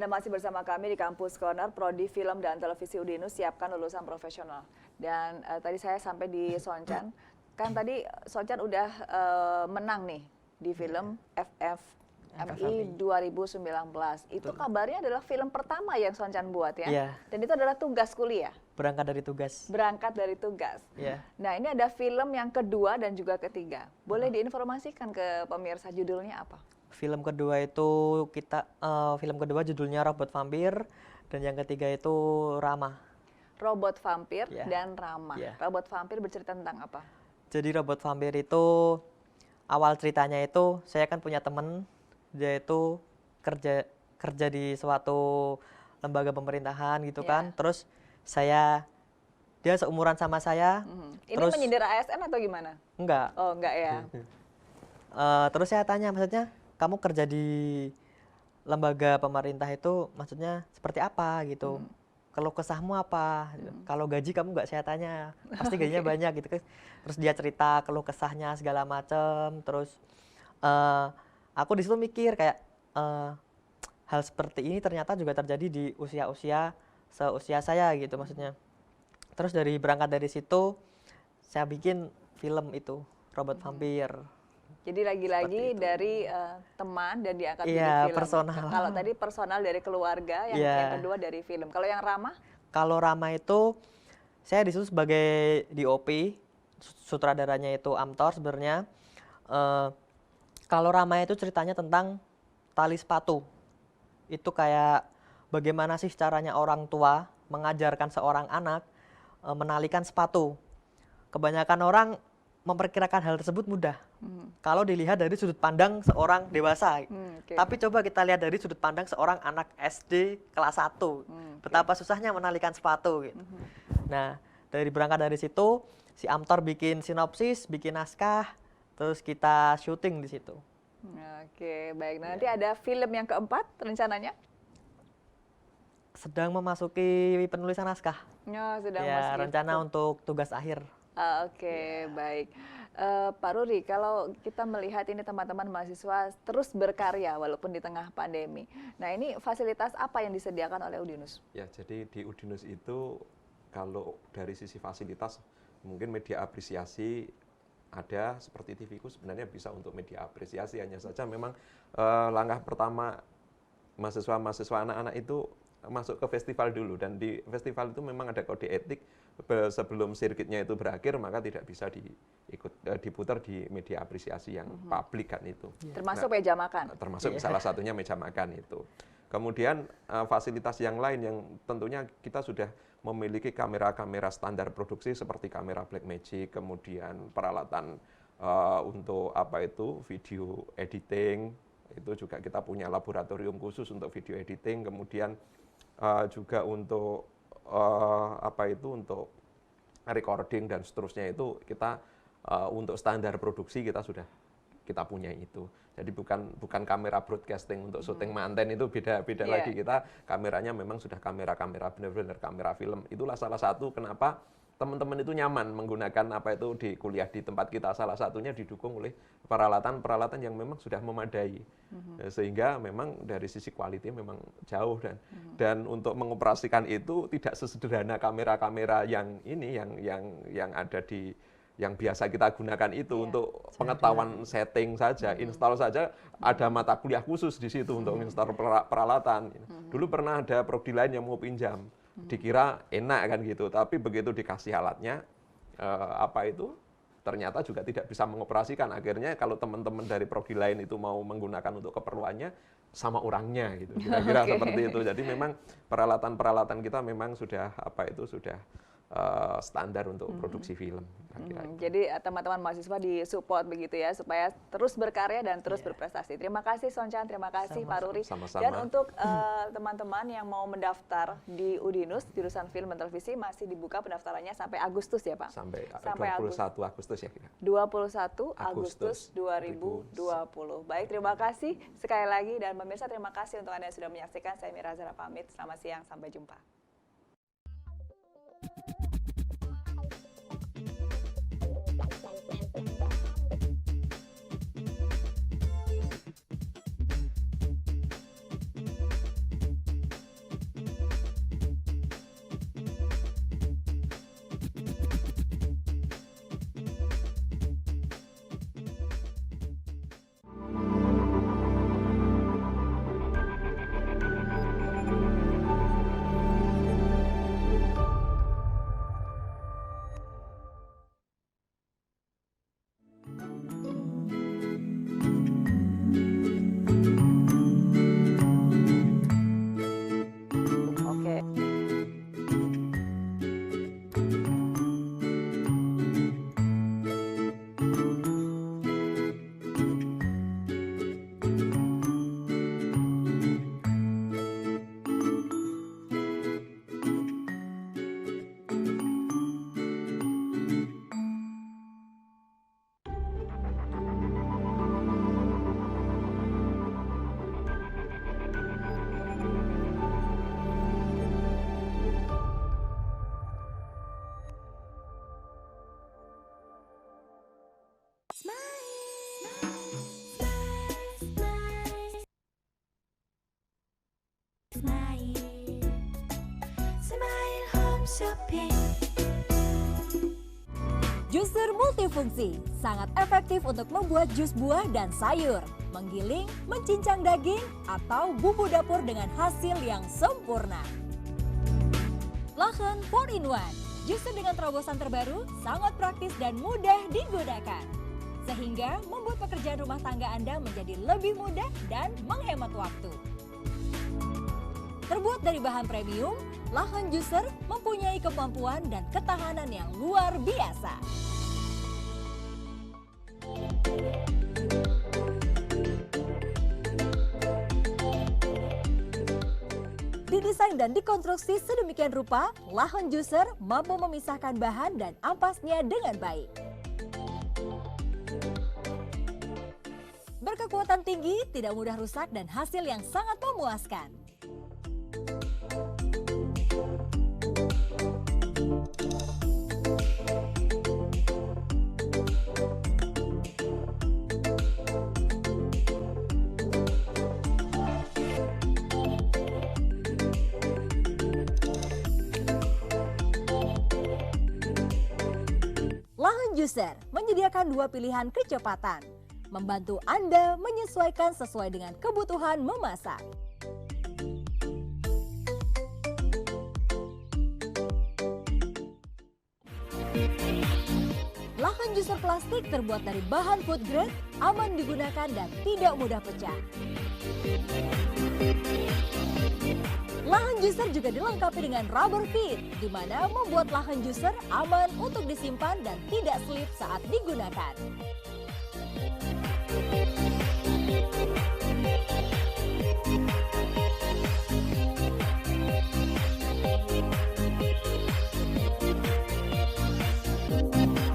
Anda masih bersama kami di Kampus Corner, Prodi Film dan Televisi Udinus siapkan lulusan profesional. Dan tadi saya sampai di Soncan, kan tadi Soncan udah menang nih di film FFMI 2019. Itu kabarnya adalah film pertama yang Soncan buat ya? Iya. Dan itu adalah tugas kuliah? Berangkat dari tugas. Berangkat dari tugas. Iya. Nah ini ada film yang kedua dan juga ketiga. Boleh diinformasikan ke pemirsa judulnya apa? Film kedua itu film kedua judulnya Robot Vampir, dan yang ketiga itu Rama. Robot Vampir Yeah. dan Rama. Yeah. Robot Vampir bercerita tentang apa? Jadi Robot Vampir itu awal ceritanya itu saya kan punya temen, dia itu kerja di suatu lembaga pemerintahan gitu kan. Yeah. Terus dia seumuran sama saya. Ini Terus menyindir ASN atau gimana? enggak. Oh enggak ya. Terus saya tanya, maksudnya kamu kerja di lembaga pemerintah itu maksudnya seperti apa gitu? Kalau kesahmu apa? Kalau gaji kamu nggak, saya tanya. Pasti gajinya banyak gitu. Terus dia cerita keluh kesahnya segala macam. Terus aku di situ mikir kayak hal seperti ini ternyata juga terjadi di usia-usia seusia saya gitu maksudnya. Terus berangkat dari situ saya bikin film itu, Robot Vampir. Jadi lagi-lagi dari teman dan diangkat Iya, jadi film. personal. Kalau tadi personal dari keluarga, yang kedua dari film. Kalau yang Rama? Kalau Rama itu saya di situ sebagai DOP, sutradaranya itu Amtor sebenarnya. Kalau Rama itu ceritanya tentang tali sepatu. Itu kayak bagaimana sih caranya orang tua mengajarkan seorang anak menalikan sepatu. Kebanyakan orang memperkirakan hal tersebut mudah. Kalau dilihat dari sudut pandang seorang dewasa. Okay. Tapi coba kita lihat dari sudut pandang seorang anak SD kelas 1. Betapa susahnya menalikan sepatu gitu. Nah, berangkat dari situ, si Amtor bikin sinopsis, bikin naskah, terus kita syuting di situ. Oke, baik. Nah, nanti ada film yang keempat rencananya? Sedang memasuki penulisan naskah. Sedang ya, rencana untuk tugas akhir. Oke, baik. Pak Ruri, kalau kita melihat ini teman-teman mahasiswa terus berkarya walaupun di tengah pandemi. Nah, ini fasilitas apa yang disediakan oleh Udinus? Ya, jadi di Udinus itu kalau dari sisi fasilitas mungkin media apresiasi ada, seperti TV-ku sebenarnya bisa untuk media apresiasi, hanya saja memang langkah pertama mahasiswa-mahasiswa anak-anak itu masuk ke festival dulu, dan di festival itu memang ada kode etik. Sebelum sirkuitnya itu berakhir maka tidak bisa diputar di media apresiasi yang publik kan itu. Termasuk meja makan. Termasuk salah satunya meja makan itu. Kemudian fasilitas yang lain yang tentunya kita sudah memiliki kamera-kamera standar produksi seperti kamera Blackmagic, kemudian peralatan untuk video editing, itu juga kita punya laboratorium khusus untuk video editing, kemudian juga untuk untuk recording dan seterusnya itu kita untuk standar produksi kita punya itu. Jadi bukan kamera broadcasting untuk syuting manten, itu beda lagi. Kita kameranya memang sudah kamera benar-benar kamera film. Itulah salah satu kenapa teman-teman itu nyaman menggunakan di kuliah di tempat kita. Salah satunya didukung oleh peralatan yang memang sudah memadai. Sehingga memang dari sisi quality memang jauh, dan untuk mengoperasikan itu tidak sesederhana kamera-kamera yang ada yang biasa kita gunakan itu. Untuk pengetahuan setting saja, install saja ada mata kuliah khusus di situ untuk install peralatan. Dulu pernah ada prodi lain yang mau pinjam, dikira enak kan gitu, tapi begitu dikasih alatnya ternyata juga tidak bisa mengoperasikan. Akhirnya kalau teman-teman dari prodi lain itu mau menggunakan untuk keperluannya, sama orangnya gitu, kira-kira seperti itu. Jadi memang peralatan kita memang sudah standar untuk produksi film. Jadi teman-teman mahasiswa disupport begitu ya, supaya terus berkarya dan terus berprestasi. Terima kasih Soncan, terima kasih Pak Ruri. Sama-sama. Dan untuk teman-teman yang mau mendaftar di Udinus, jurusan film dan televisi, masih dibuka pendaftarannya sampai Agustus ya Pak? Sampai 21 Agustus ya kita. 21 Agustus 2020. Baik, terima kasih sekali lagi, dan pemirsa terima kasih untuk Anda yang sudah menyaksikan. Saya Mira Zara pamit, selamat siang, sampai jumpa. sepi. Juicer multifungsi, sangat efektif untuk membuat jus buah dan sayur, menggiling, mencincang daging, atau bumbu dapur dengan hasil yang sempurna. Lachen 4-in-1, juicer dengan terobosan terbaru, sangat praktis dan mudah digunakan. Sehingga membuat pekerjaan rumah tangga Anda menjadi lebih mudah dan menghemat waktu. Terbuat dari bahan premium, Lachen Juicer mempunyai kemampuan dan ketahanan yang luar biasa. Didesain dan dikonstruksi sedemikian rupa, Lachen Juicer mampu memisahkan bahan dan ampasnya dengan baik. Berkekuatan tinggi, tidak mudah rusak dan hasil yang sangat memuaskan. Lachen Juicer menyediakan dua pilihan kecepatan, membantu Anda menyesuaikan sesuai dengan kebutuhan memasak. Lachen Juicer plastik terbuat dari bahan food grade, aman digunakan dan tidak mudah pecah. Lachen Juicer juga dilengkapi dengan rubber feet, di mana membuat Lachen Juicer aman untuk disimpan dan tidak slip saat digunakan.